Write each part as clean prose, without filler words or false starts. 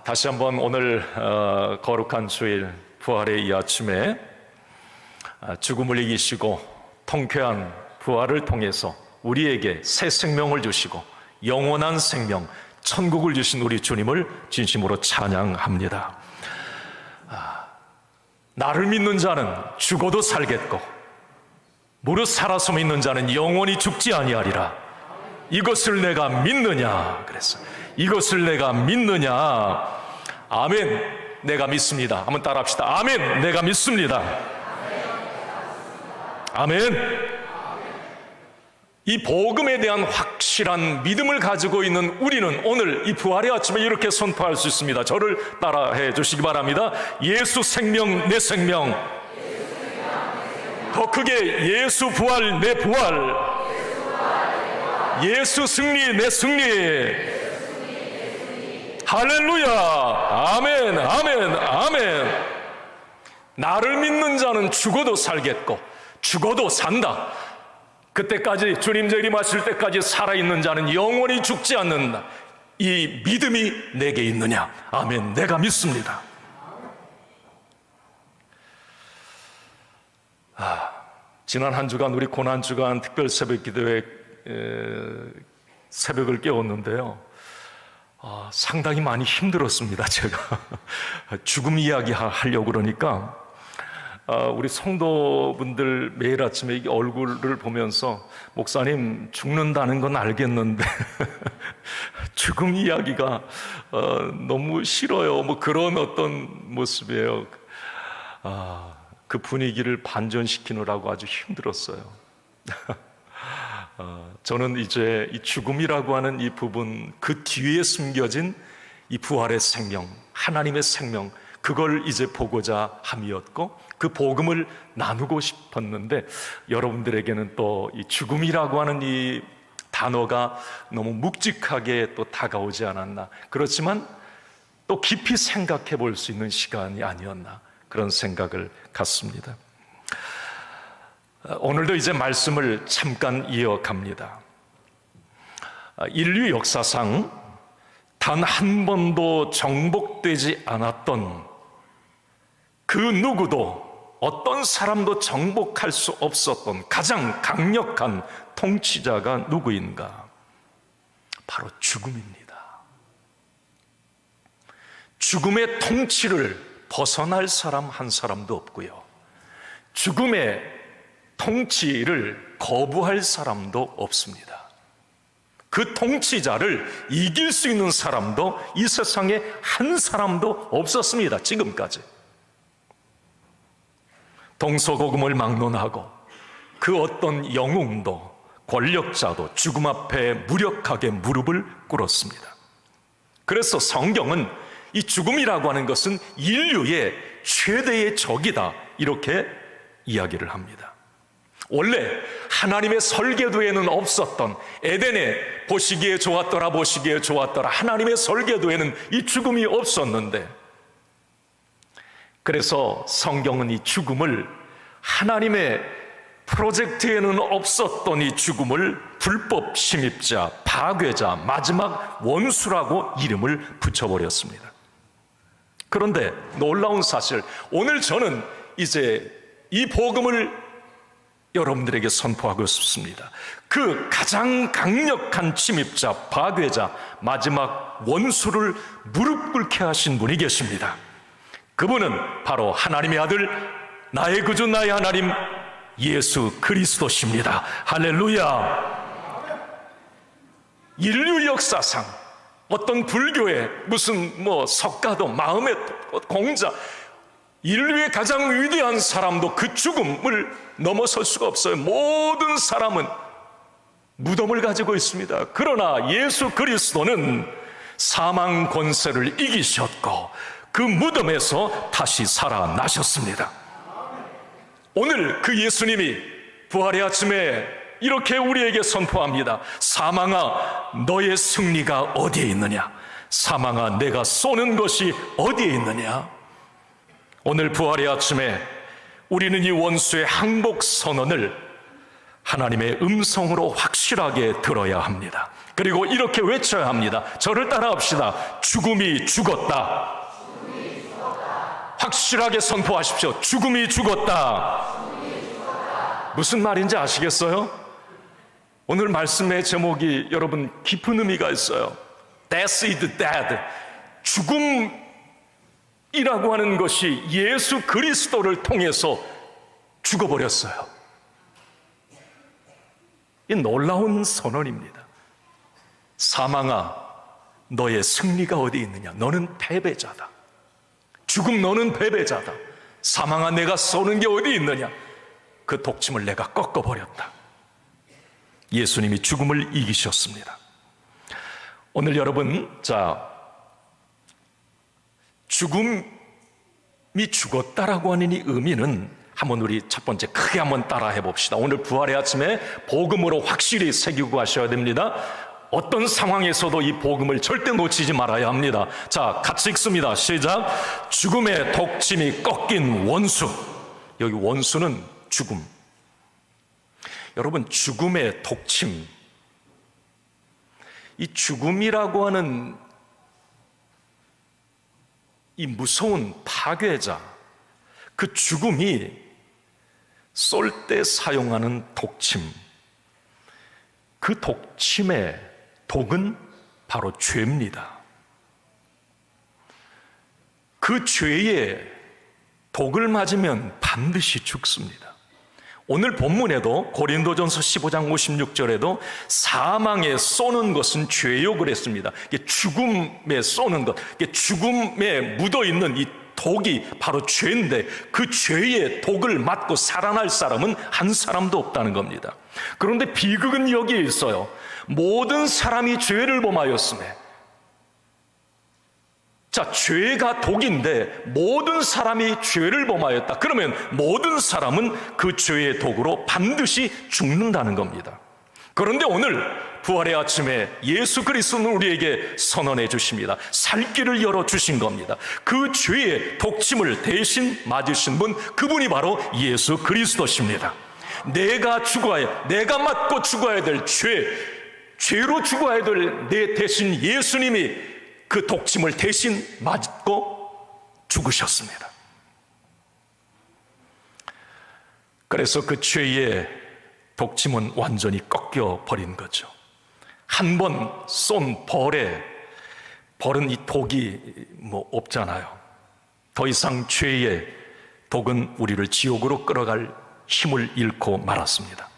다시 한번 오늘 거룩한 주일 부활의 이 아침에 죽음을 이기시고 통쾌한 부활을 통해서 우리에게 새 생명을 주시고 영원한 생명, 천국을 주신 우리 주님을 진심으로 찬양합니다. 나를 믿는 자는 죽어도 살겠고 무릇 살아서 믿는 자는 영원히 죽지 아니하리라. 이것을 내가 믿느냐? 그래서 이것을 내가 믿느냐? 아멘. 내가 믿습니다. 한번 따라합시다. 아멘. 내가 믿습니다. 아멘. 이 복음에 대한 확실한 믿음을 가지고 있는 우리는 오늘 이 부활의 아침에 이렇게 선포할 수 있습니다. 저를 따라해 주시기 바랍니다. 예수 생명 내 생명, 더 크게 예수 부활 내 부활, 예수 승리 내 승리. 할렐루야. 아멘, 아멘, 아멘. 나를 믿는 자는 죽어도 살겠고 죽어도 산다. 그때까지 주님 재림하실 때까지 살아있는 자는 영원히 죽지 않는다. 이 믿음이 내게 있느냐? 아멘. 내가 믿습니다. 지난 한 주간 우리 고난주간 특별 새벽 기도회 새벽을 깨웠는데요, 상당히 많이 힘들었습니다. 제가 죽음 이야기 하려고 그러니까 우리 성도분들 매일 아침에 얼굴을 보면서 목사님 죽는다는 건 알겠는데 죽음 이야기가 너무 싫어요, 뭐 그런 어떤 모습이에요. 그 분위기를 반전시키느라고 아주 힘들었어요. 저는 이제 이 죽음이라고 하는 이 부분, 그 뒤에 숨겨진 이 부활의 생명, 하나님의 생명, 그걸 이제 보고자 함이었고 그 복음을 나누고 싶었는데 여러분들에게는 또 이 죽음이라고 하는 이 단어가 너무 묵직하게 또 다가오지 않았나, 그렇지만 또 깊이 생각해 볼 수 있는 시간이 아니었나, 그런 생각을 갖습니다. 오늘도 이제 말씀을 잠깐 이어갑니다. 인류 역사상 단 한 번도 정복되지 않았던 그 누구도 어떤 사람도 정복할 수 없었던 가장 강력한 통치자가 누구인가? 바로 죽음입니다. 죽음의 통치를 벗어날 사람 한 사람도 없고요, 죽음의 통치를 거부할 사람도 없습니다. 그 통치자를 이길 수 있는 사람도 이 세상에 한 사람도 없었습니다. 지금까지. 동서고금을 막론하고 그 어떤 영웅도 권력자도 죽음 앞에 무력하게 무릎을 꿇었습니다. 그래서 성경은 이 죽음이라고 하는 것은 인류의 최대의 적이다, 이렇게 이야기를 합니다. 원래 하나님의 설계도에는 없었던, 에덴에 보시기에 좋았더라 보시기에 좋았더라 하나님의 설계도에는 이 죽음이 없었는데, 그래서 성경은 이 죽음을, 하나님의 프로젝트에는 없었던 이 죽음을 불법 침입자, 파괴자, 마지막 원수라고 이름을 붙여버렸습니다. 그런데 놀라운 사실, 오늘 저는 이제 이 복음을 여러분들에게 선포하고 싶습니다. 그 가장 강력한 침입자, 파괴자, 마지막 원수를 무릎 꿇게 하신 분이 계십니다. 그분은 바로 하나님의 아들, 나의 구주, 나의 하나님 예수 그리스도십니다. 할렐루야. 인류 역사상 어떤 불교의 무슨 석가도, 마음의 공자, 인류의 가장 위대한 사람도 그 죽음을 넘어설 수가 없어요. 모든 사람은 무덤을 가지고 있습니다. 그러나 예수 그리스도는 사망 권세를 이기셨고 그 무덤에서 다시 살아나셨습니다. 오늘 그 예수님이 부활의 아침에 이렇게 우리에게 선포합니다. 사망아, 너의 승리가 어디에 있느냐? 사망아, 내가 쏘는 것이 어디에 있느냐? 오늘 부활의 아침에 우리는 이 원수의 항복 선언을 하나님의 음성으로 확실하게 들어야 합니다. 그리고 이렇게 외쳐야 합니다. 저를 따라합시다. 죽음이 죽었다. 확실하게 선포하십시오. 죽음이 죽었다. 무슨 말인지 아시겠어요? 오늘 말씀의 제목이 여러분 깊은 의미가 있어요. Death is dead. 죽음이라고 하는 것이 예수 그리스도를 통해서 죽어버렸어요. 이 놀라운 선언입니다. 사망아, 너의 승리가 어디 있느냐? 너는 패배자다. 죽음, 너는 패배자다. 사망아, 내가 쏘는 게 어디 있느냐? 그 독침을 내가 꺾어버렸다. 예수님이 죽음을 이기셨습니다. 오늘 여러분, 죽음이 죽었다라고 하는 이 의미는 한번 우리 첫 번째 크게 한번 따라 해봅시다. 오늘 부활의 아침에 복음으로 확실히 새기고 가셔야 됩니다. 어떤 상황에서도 이 복음을 절대 놓치지 말아야 합니다. 자, 같이 읽습니다. 시작. 죽음의 독침이 꺾인 원수. 여기 원수는 죽음. 여러분, 죽음의 독침, 이 죽음이라고 하는 이 무서운 파괴자, 그 죽음이 쏠 때 사용하는 독침, 그 독침의 독은 바로 죄입니다. 그 죄의 독을 맞으면 반드시 죽습니다. 오늘 본문에도 고린도전서 15장 56절에도 사망에 쏘는 것은 죄요 그랬습니다. 죽음에 쏘는 것, 죽음에 묻어있는 이 독이 바로 죄인데 그 죄의 독을 맞고 살아날 사람은 한 사람도 없다는 겁니다. 그런데 비극은 여기에 있어요. 모든 사람이 죄를 범하였음에, 자, 죄가 독인데 모든 사람이 죄를 범하였다. 그러면 모든 사람은 그 죄의 독으로 반드시 죽는다는 겁니다. 그런데 오늘 부활의 아침에 예수 그리스도는 우리에게 선언해 주십니다. 살 길을 열어주신 겁니다. 그 죄의 독침을 대신 맞으신 분, 그분이 바로 예수 그리스도십니다. 내가 맞고 죽어야 될 죄로 죽어야 될 내 대신 예수님이 그 독침을 대신 맞고 죽으셨습니다. 그래서 그 죄의 독침은 완전히 꺾여버린 거죠. 한 번 쏜 벌은 이 독이 없잖아요. 더 이상 죄의 독은 우리를 지옥으로 끌어갈 힘을 잃고 말았습니다.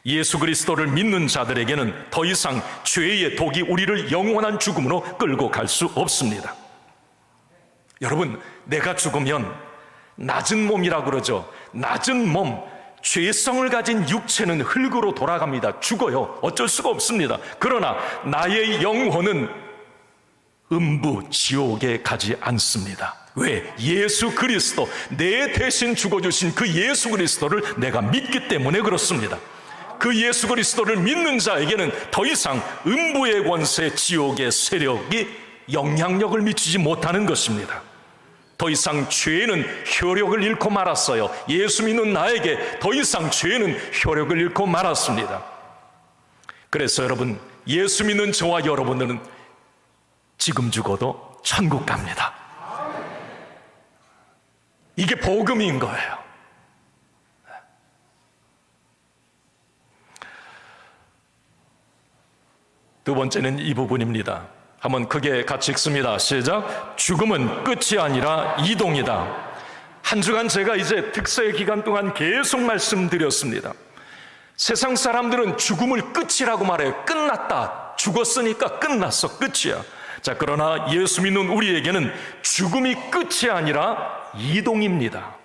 예수 그리스도를 믿는 자들에게는 더 이상 죄의 독이 우리를 영원한 죽음으로 끌고 갈 수 없습니다. 여러분, 내가 죽으면 낮은 몸이라고 그러죠. 낮은 몸, 죄성을 가진 육체는 흙으로 돌아갑니다. 죽어요. 어쩔 수가 없습니다. 그러나 나의 영혼은 음부 지옥에 가지 않습니다. 왜? 예수 그리스도, 내 대신 죽어주신 그 예수 그리스도를 내가 믿기 때문에 그렇습니다. 그 예수 그리스도를 믿는 자에게는 더 이상 음부의 권세, 지옥의 세력이 영향력을 미치지 못하는 것입니다. 더 이상 죄는 효력을 잃고 말았어요. 예수 믿는 나에게 더 이상 죄는 효력을 잃고 말았습니다. 그래서 여러분, 예수 믿는 저와 여러분들은 지금 죽어도 천국 갑니다. 이게 복음인 거예요. 두 번째는 이 부분입니다. 한번 크게 같이 읽습니다. 시작. 죽음은 끝이 아니라 이동이다. 한 주간 제가 이제 특세 기간 동안 계속 말씀드렸습니다. 세상 사람들은 죽음을 끝이라고 말해요. 끝났다. 죽었으니까 끝났어. 끝이야. 자, 그러나 예수 믿는 우리에게는 죽음이 끝이 아니라 이동입니다.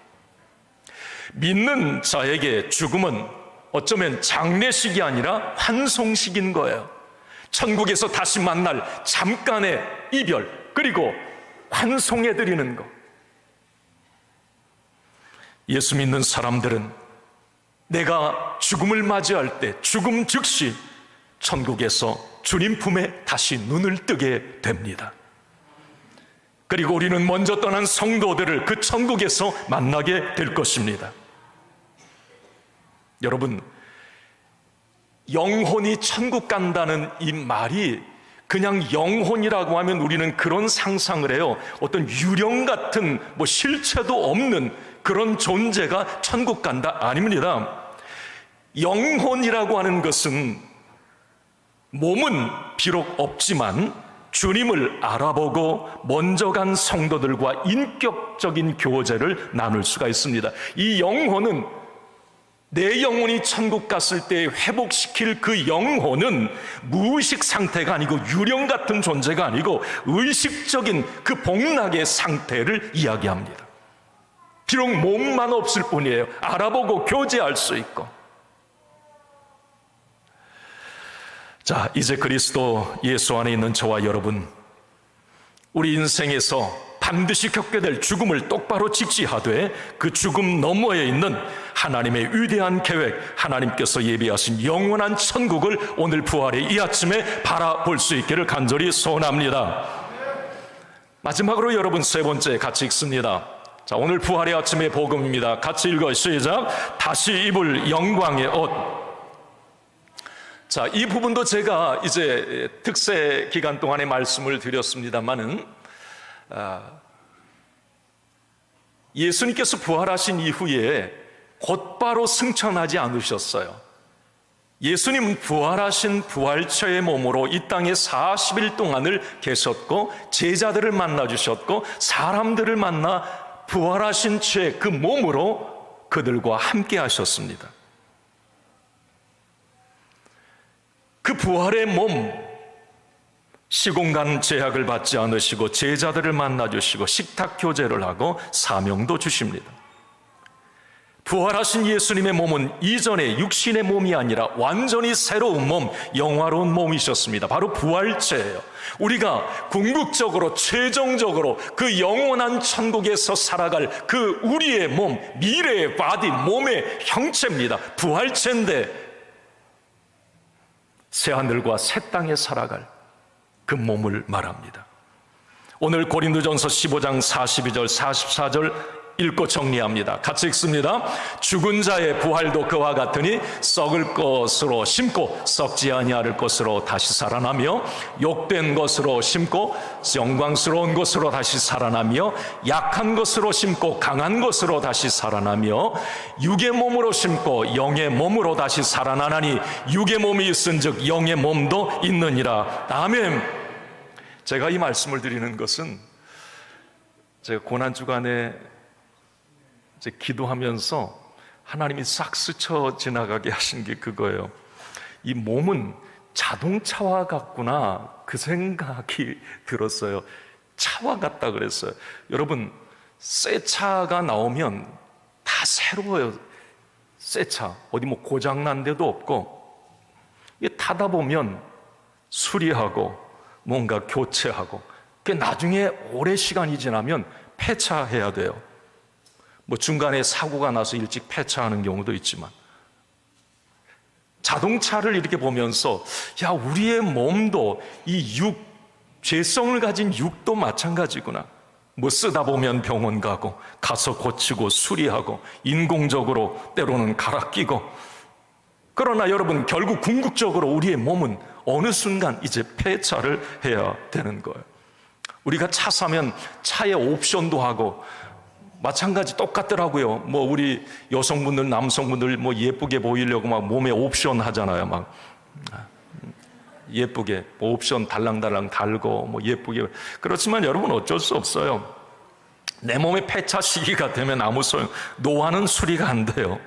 믿는 자에게 죽음은 어쩌면 장례식이 아니라 환송식인 거예요. 천국에서 다시 만날 잠깐의 이별, 그리고 환송해드리는 것. 예수 믿는 사람들은 내가 죽음을 맞이할 때 죽음 즉시 천국에서 주님 품에 다시 눈을 뜨게 됩니다. 그리고 우리는 먼저 떠난 성도들을 그 천국에서 만나게 될 것입니다. 여러분, 영혼이 천국 간다는 이 말이 그냥 영혼이라고 하면 우리는 그런 상상을 해요. 어떤 유령 같은 실체도 없는 그런 존재가 천국 간다? 아닙니다. 영혼이라고 하는 것은 몸은 비록 없지만 주님을 알아보고 먼저 간 성도들과 인격적인 교제를 나눌 수가 있습니다. 이 영혼은 내 영혼이 천국 갔을 때 회복시킬 그 영혼은 무의식 상태가 아니고 유령 같은 존재가 아니고 의식적인 그 복락의 상태를 이야기합니다. 비록 몸만 없을 뿐이에요. 알아보고 교제할 수 있고. 자, 이제 그리스도 예수 안에 있는 저와 여러분, 우리 인생에서 반드시 겪게 될 죽음을 똑바로 직시하되 그 죽음 너머에 있는 하나님의 위대한 계획, 하나님께서 예비하신 영원한 천국을 오늘 부활의 이 아침에 바라볼 수 있기를 간절히 소원합니다. 마지막으로 여러분 세 번째 같이 읽습니다. 자, 오늘 부활의 아침의 복음입니다. 같이 읽어요. 시작. 다시 입을 영광의 옷. 자, 이 부분도 제가 이제 특세 기간 동안에 말씀을 드렸습니다만은 예수님께서 부활하신 이후에 곧바로 승천하지 않으셨어요. 예수님은 부활하신 부활체의 몸으로 이 땅에 40일 동안을 계셨고 제자들을 만나 주셨고 사람들을 만나 부활하신 채 그 몸으로 그들과 함께 하셨습니다. 그 부활의 몸, 시공간 제약을 받지 않으시고 제자들을 만나주시고 식탁 교제를 하고 사명도 주십니다. 부활하신 예수님의 몸은 이전의 육신의 몸이 아니라 완전히 새로운 몸, 영화로운 몸이셨습니다. 바로 부활체예요. 우리가 궁극적으로 최종적으로 그 영원한 천국에서 살아갈 그 우리의 몸, 미래의 바디, 몸의 형체입니다. 부활체인데 새하늘과 새 땅에 살아갈 그 몸을 말합니다. 오늘 고린도전서 15장 42절 44절 읽고 정리합니다. 같이 읽습니다. 죽은 자의 부활도 그와 같으니 썩을 것으로 심고 썩지 아니할 것으로 다시 살아나며 욕된 것으로 심고 영광스러운 것으로 다시 살아나며 약한 것으로 심고 강한 것으로 다시 살아나며 육의 몸으로 심고 영의 몸으로 다시 살아나나니 육의 몸이 있은즉 영의 몸도 있느니라. 아멘. 제가 이 말씀을 드리는 것은 제가 고난주간에 기도하면서 하나님이 싹 스쳐 지나가게 하신 게 그거예요. 이 몸은 자동차와 같구나, 그 생각이 들었어요. 차와 같다 그랬어요. 여러분, 새 차가 나오면 다 새로워요. 새 차 어디 고장난 데도 없고, 타다 보면 수리하고 뭔가 교체하고, 나중에 오래 시간이 지나면 폐차해야 돼요. 중간에 사고가 나서 일찍 폐차하는 경우도 있지만, 자동차를 이렇게 보면서 우리의 몸도 이 죄성을 가진 육도 마찬가지구나. 쓰다 보면 병원 가서 고치고 수리하고 인공적으로 때로는 갈아 끼고. 그러나 여러분, 결국 궁극적으로 우리의 몸은 어느 순간 이제 폐차를 해야 되는 거예요. 우리가 차 사면 차에 옵션도 하고 마찬가지 똑같더라고요. 우리 여성분들, 남성분들 예쁘게 보이려고 몸에 옵션 하잖아요. 예쁘게 옵션 달랑달랑 달고 예쁘게. 그렇지만 여러분, 어쩔 수 없어요. 내 몸의 폐차 시기가 되면 아무 소용, 노화는 수리가 안 돼요.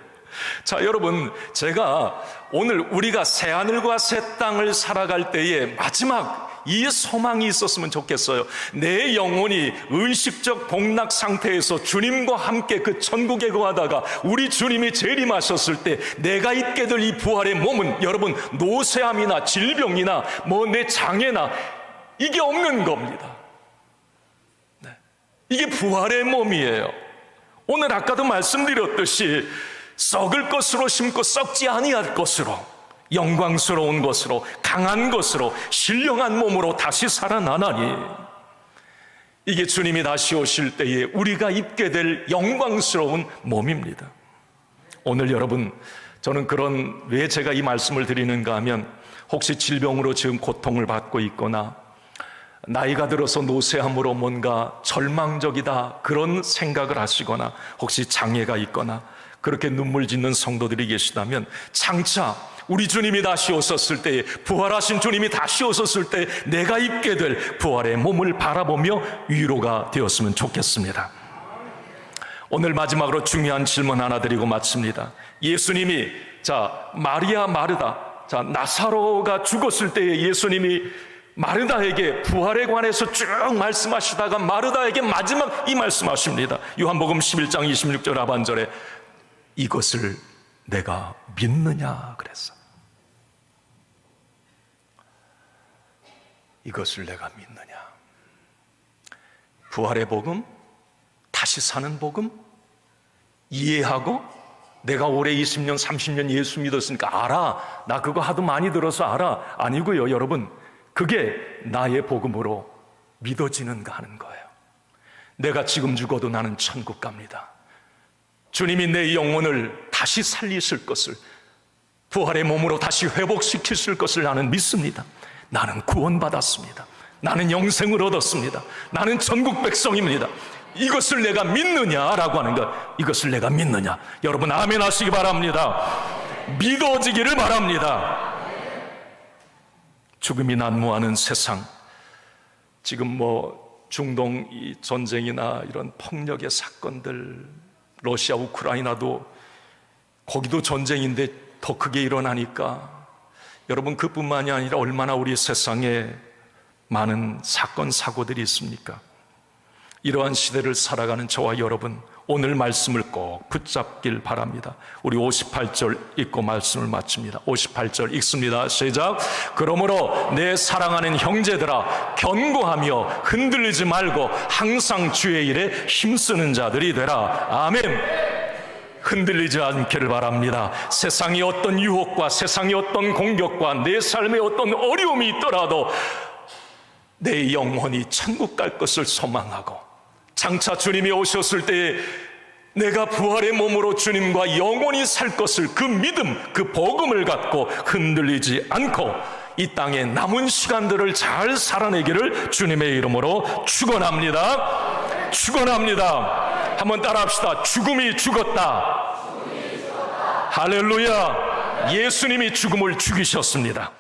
자, 여러분, 제가 오늘 우리가 새하늘과 새 땅을 살아갈 때에 마지막 이 소망이 있었으면 좋겠어요. 내 영혼이 의식적 복락 상태에서 주님과 함께 그 천국에 거하다가 우리 주님이 재림하셨을 때 내가 입게 될 이 부활의 몸은 여러분, 노쇠함이나 질병이나 내 장애나 이게 없는 겁니다. 네. 이게 부활의 몸이에요. 오늘 아까도 말씀드렸듯이 썩을 것으로 심고 썩지 아니할 것으로, 영광스러운 것으로, 강한 것으로, 신령한 몸으로 다시 살아나나니, 이게 주님이 다시 오실 때에 우리가 입게 될 영광스러운 몸입니다. 오늘 여러분, 저는 왜 제가 이 말씀을 드리는가 하면, 혹시 질병으로 지금 고통을 받고 있거나 나이가 들어서 노쇠함으로 뭔가 절망적이다 그런 생각을 하시거나, 혹시 장애가 있거나 그렇게 눈물 짓는 성도들이 계시다면, 장차 우리 주님이 다시 오셨을 때, 부활하신 주님이 다시 오셨을 때 내가 입게 될 부활의 몸을 바라보며 위로가 되었으면 좋겠습니다. 오늘 마지막으로 중요한 질문 하나 드리고 마칩니다. 예수님이 마리아, 마르다, 나사로가 죽었을 때에 예수님이 마르다에게 부활에 관해서 쭉 말씀하시다가 마르다에게 마지막 이 말씀하십니다. 요한복음 11장 26절 하반절에 이것을 내가 믿느냐 그랬어. 이것을 내가 믿느냐. 부활의 복음, 다시 사는 복음 이해하고, 내가 올해 20년 30년 예수 믿었으니까 알아, 나 그거 하도 많이 들어서 알아, 아니고요 여러분, 그게 나의 복음으로 믿어지는가 하는 거예요. 내가 지금 죽어도 나는 천국 갑니다. 주님이 내 영혼을 다시 살리실 것을, 부활의 몸으로 다시 회복시키실 것을 나는 믿습니다. 나는 구원받았습니다. 나는 영생을 얻었습니다. 나는 천국 백성입니다. 이것을 내가 믿느냐라고 하는 것, 이것을 내가 믿느냐. 여러분 아멘 하시기 바랍니다. 믿어지기를 바랍니다. 죽음이 난무하는 세상, 지금 중동 이 전쟁이나 이런 폭력의 사건들, 러시아 우크라이나도 거기도 전쟁인데 더 크게 일어나니까, 여러분 그뿐만이 아니라 얼마나 우리 세상에 많은 사건 사고들이 있습니까? 이러한 시대를 살아가는 저와 여러분, 오늘 말씀을 꼭 붙잡길 바랍니다. 우리 58절 읽고 말씀을 마칩니다. 58절 읽습니다. 시작. 그러므로 내 사랑하는 형제들아, 견고하며 흔들리지 말고 항상 주의 일에 힘쓰는 자들이 되라. 아멘. 흔들리지 않기를 바랍니다. 세상의 어떤 유혹과 세상의 어떤 공격과 내 삶에 어떤 어려움이 있더라도 내 영혼이 천국 갈 것을 소망하고, 장차 주님이 오셨을 때에 내가 부활의 몸으로 주님과 영원히 살 것을, 그 믿음, 그 복음을 갖고 흔들리지 않고 이 땅의 남은 시간들을 잘 살아내기를 주님의 이름으로 축원합니다. 축원합니다. 한번 따라합시다. 죽음이 죽었다. 할렐루야. 예수님이 죽음을 죽이셨습니다.